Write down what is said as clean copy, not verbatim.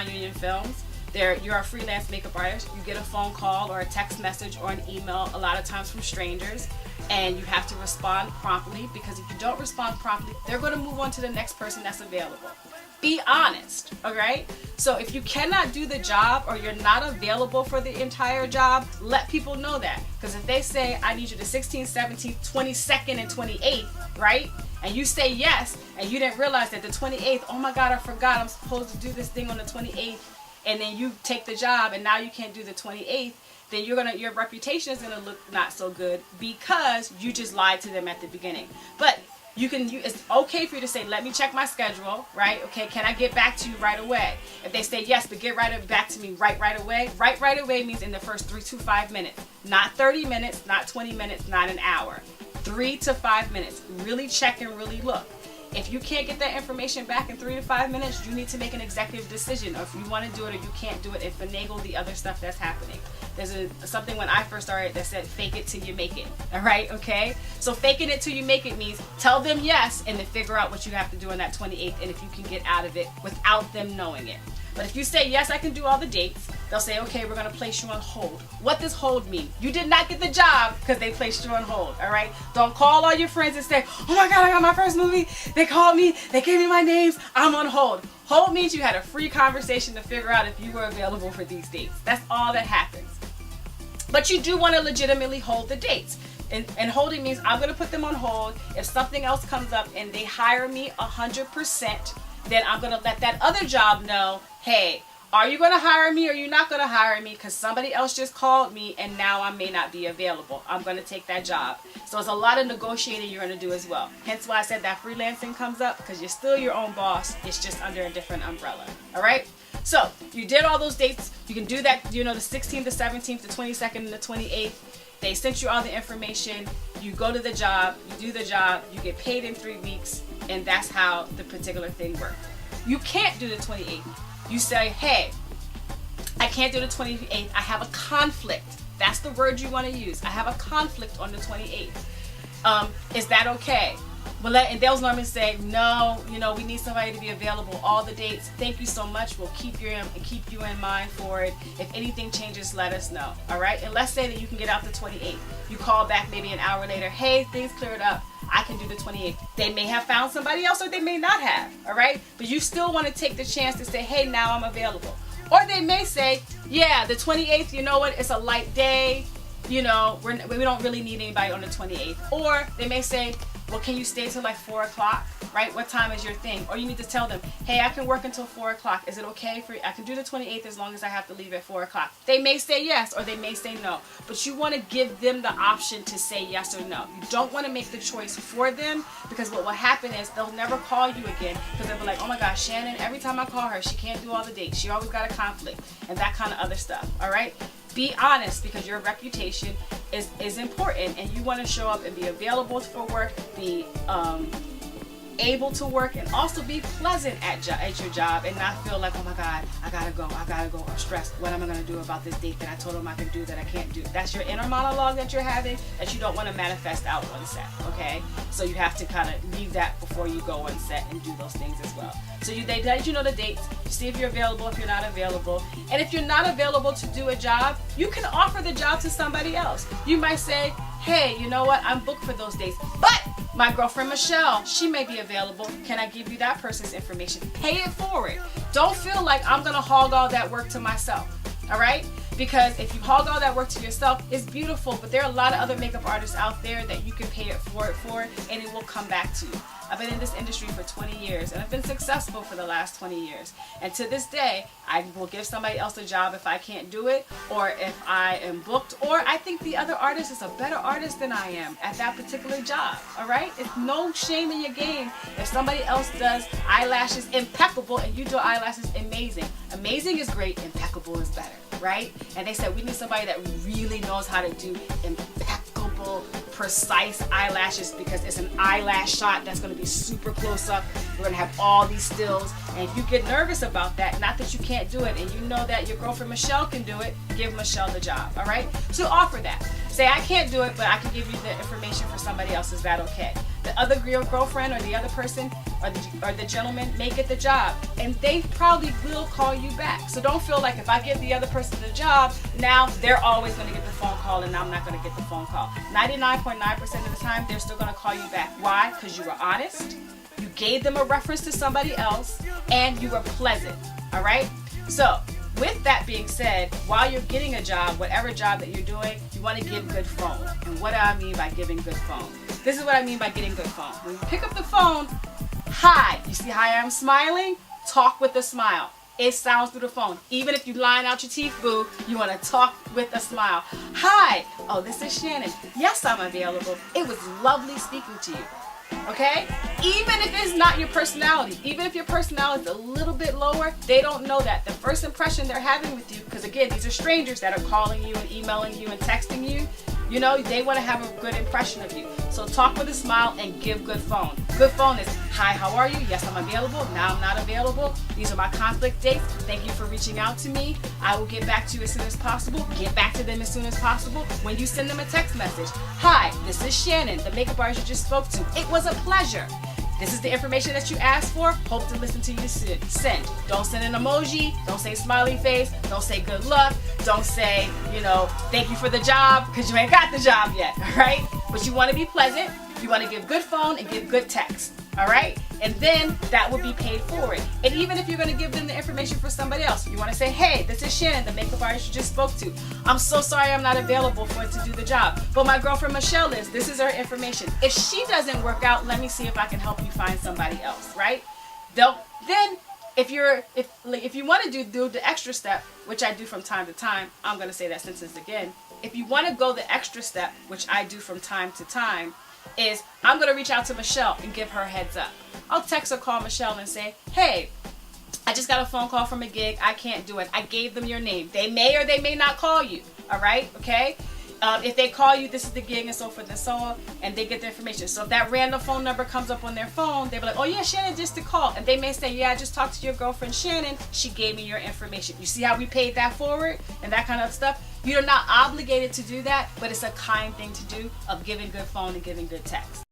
non-union films. You're a freelance makeup artist. You get a phone call or a text message or an email, a lot of times from strangers, and you have to respond promptly, because if you don't respond promptly, they're going to move on to the next person that's available. Be honest, okay? So if you cannot do the job or you're not available for the entire job, let people know that. Because if they say, I need you the 16th, 17th, 22nd, and 28th, right? And you say yes, and you didn't realize that the 28th, oh my God, I forgot I'm supposed to do this thing on the 28th, and then you take the job and now you can't do the 28th, then your reputation is gonna look not so good, because you just lied to them at the beginning. But it's okay for you to say, let me check my schedule, right? Okay, can I get back to you right away? If they say yes, but get back to me right away. Right away means in the first 3 to 5 minutes, not 30 minutes, not 20 minutes, not an hour. 3 to 5 minutes. Really check and really look. If you can't get that information back in 3 to 5 minutes, you need to make an executive decision of if you want to do it or you can't do it, and finagle the other stuff that's happening. There's something when I first started that said, fake it till you make it. All right, okay? So faking it till you make it means tell them yes and then figure out what you have to do on that 28th, and if you can get out of it without them knowing it. But if you say, yes, I can do all the dates, they'll say, okay, we're going to place you on hold. What does hold mean? You did not get the job because they placed you on hold, all right? Don't call all your friends and say, oh my God, I got my first movie. They called me. They gave me my names. I'm on hold. Hold means you had a free conversation to figure out if you were available for these dates. That's all that happens. But you do want to legitimately hold the dates. And holding means I'm going to put them on hold. If something else comes up and they hire me 100%, then I'm going to let that other job know, hey, are you going to hire me or are you not going to hire me? Because somebody else just called me and now I may not be available. I'm going to take that job. So it's a lot of negotiating you're going to do as well. Hence why I said that freelancing comes up, because you're still your own boss. It's just under a different umbrella. All right? So you did all those dates. You can do that, the 16th, the 17th, the 22nd, and the 28th. They sent you all the information. You go to the job. You do the job. You get paid in 3 weeks. And that's how the particular thing works. You can't do the 28th. You say, hey, I can't do the 28th. I have a conflict. That's the word you want to use. I have a conflict on the 28th. Is that okay? Well, and they'll normally say, no, we need somebody to be available all the dates. Thank you so much. We'll keep you in mind for it. If anything changes, let us know. All right. And let's say that you can get out the 28th. You call back maybe an hour later. Hey, things cleared up. I can do the 28th. They may have found somebody else or they may not have. All right. But you still want to take the chance to say, hey, now I'm available. Or they may say, yeah, the 28th, you know what? It's a light day. We don't really need anybody on the 28th. Or they may say, well, can you stay till like 4 o'clock, right? What time is your thing? Or you need to tell them, hey, I can work until 4 o'clock. Is it okay for you? I can do the 28th as long as I have to leave at 4 o'clock. They may say yes or they may say no. But you want to give them the option to say yes or no. You don't want to make the choice for them, because what will happen is they'll never call you again, because they'll be like, oh my gosh, Shannon, every time I call her, she can't do all the dates. She always got a conflict and that kind of other stuff, all right? Be honest, because your reputation is important, and you want to show up and be available for work, be able to work, and also be pleasant at your job, and not feel like, oh my God, I gotta go, or stressed. What am I gonna do about this date that I told them I can do that I can't do? That's your inner monologue that you're having that you don't want to manifest out on set, okay? So you have to kind of leave that before you go on set and do those things as well. So they let you know the dates, you see if you're available, if you're not available. And if you're not available to do a job, you can offer the job to somebody else. You might say, hey, you know what, I'm booked for those days, but my girlfriend Michelle, she may be available. Can I give you that person's information? Pay it forward. Don't feel like I'm gonna hog all that work to myself, all right? Because if you hog all that work to yourself, it's beautiful, but there are a lot of other makeup artists out there that you can pay it forward for, and it will come back to you. I've been in this industry for 20 years, and I've been successful for the last 20 years. And to this day, I will give somebody else a job if I can't do it, or if I am booked, or I think the other artist is a better artist than I am at that particular job, all right? It's no shame in your game if somebody else does eyelashes impeccable and you do eyelashes amazing. Amazing is great, impeccable is better, right? And they said we need somebody that really knows how to do impeccable, precise eyelashes, because it's an eyelash shot that's going to be super close up. We're going to have all these stills, and if you get nervous about that, not that you can't do it, and you know that your girlfriend Michelle can do it, give Michelle the job, all right? So offer that. Say, I can't do it, but I can give you the information for somebody else. Is that okay? The other girlfriend or the other person, or the gentleman may get the job, and they probably will call you back. So don't feel like if I give the other person the job, now they're always going to get the phone call and I'm not going to get the phone call. 99.9% of the time, they're still going to call you back. Why? Because you were honest, you gave them a reference to somebody else, and you were pleasant. All right? So with that being said, while you're getting a job, whatever job that you're doing, you want to give good phone. And what do I mean by giving good phone? This is what I mean by getting good phone. When you pick up the phone, hi. You see how I'm smiling? Talk with a smile. It sounds through the phone. Even if you line out your teeth, boo, you want to talk with a smile. Hi. Oh, this is Shannon. Yes, I'm available. It was lovely speaking to you. Okay? Even if it's not your personality, even if your personality is a little bit lower, they don't know that. The first impression they're having with you, because again, these are strangers that are calling you and emailing you and texting you, you know, they want to have a good impression of you. So talk with a smile and give good phone. Good phone is, hi, how are you? Yes, I'm available. Now I'm not available. These are my conflict dates. Thank you for reaching out to me. I will get back to you as soon as possible. Get back to them as soon as possible. When you send them a text message, hi, this is Shannon, the makeup artist you just spoke to. It was a pleasure. This is the information that you asked for. Hope to listen to you soon. Send. Don't send an emoji. Don't say smiley face. Don't say good luck. Don't say, you know, thank you for the job, because you ain't got the job yet, all right? But you want to be pleasant. You want to give good phone and give good text, all right? And then that will be paid forward. And even if you're going to give them the information for somebody else, you want to say, hey, this is Shannon, the makeup artist you just spoke to. I'm so sorry I'm not available for it to do the job, but my girlfriend Michelle is. This is her information. If she doesn't work out, let me see if I can help you find somebody else, right? Then if you want to do the extra step, which I do from time to time, I'm going to say that sentence again. If you want to go the extra step, which I do from time to time, is I'm going to reach out to Michelle and give her a heads up. I'll text or call Michelle and say, hey, I just got a phone call from a gig. I can't do it. I gave them your name. They may or they may not call you. All right? Okay? If they call you, this is the gig and so forth and so on, and they get the information. So if that random phone number comes up on their phone, they'll be like, oh yeah, Shannon just to call. And they may say, yeah, I just talked to your girlfriend Shannon. She gave me your information. You see how we paid that forward and that kind of stuff? You're not obligated to do that, but it's a kind thing to do of giving good phone and giving good text.